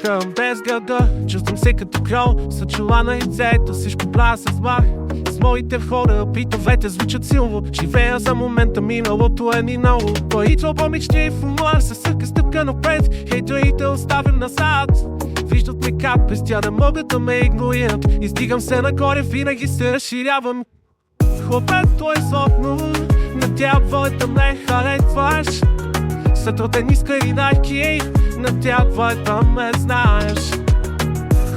Дъхам без гърга, чувствам се като крол, с чула на яйцето, всичко пла с мах. С моите хора битовете звучат силно, живея за момента, миналото е минало. Твоите помични и в умор се съка стъпка напред, хейтерите оставям назад. Виждат ме как без тя да могат да ме игнорират. Издигам се нагоре, винаги се разширявам. Хлопето е злотно, надявай да ме харесваш. След роден искай найки, надявай да ме знаеш.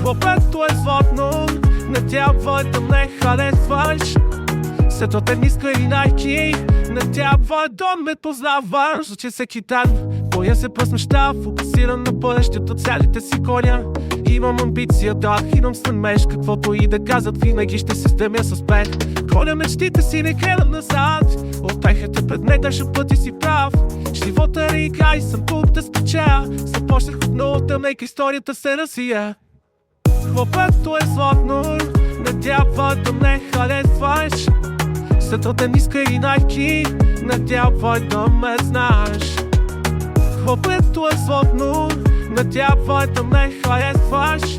Хлопето е злотно, надявай да ме харесваш. След роден искай найки, надявай да ме познаваш. Звучи всеки ден, боя се през неща, фокусиран на бъдещето, целите си гоня. Имам амбиция да хинам стремеж, каквото и да казват, винаги ще се стремя с успех. Гоня мечтите си, не гледам назад, успехът пред мен, даже пъти си прав. Живота е игра и съм тук да спечеля, започнах отново да нека историята се развия. Хлопето е златно, надявай да ме харесваш. След роден искай найки, надявай да ме знаеш. Хлопето е златно, надявай да ме харесваш.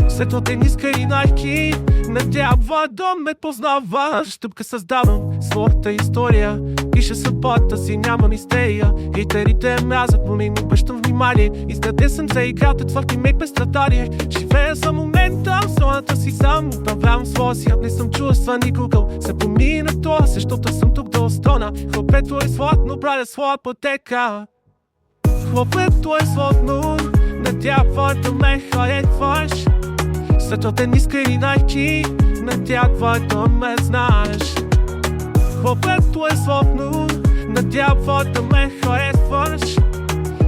След роден искай найки, надявай да ме познаваш. Стъпка създавам своята история, пиша съдбата си, няма мистерия. Хейтерите мразят, но не им обръщам внимание. Изграден съм за играта, твърди ме без страдание. Живея за момента, в зоната си сам. Управлявам своя свят, не съм чувства никога. Се помина това, защото съм тук да остана. Хлопето е златно, правя своя пътека. Хлопето е златно, надявай да ме харесваш. След роден искай найки, надявай да ме знаеш. Хлопето е златно, надявай да ме харесваш.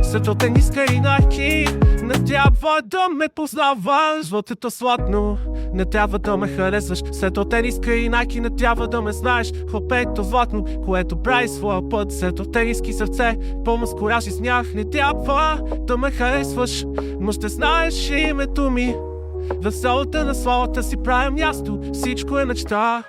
След роден искай найки, надявай да ме познаваш. Златото златно, не трябва да ме харесваш. След роден искай найки, не трябва да ме знаеш. Хлопето златно, което прави своя път. След роден иски сърце, пълно с кураж и смях. Не трябва да ме харесваш, но ще знаеш името ми. В солата на славата си правя място, всичко е мечта.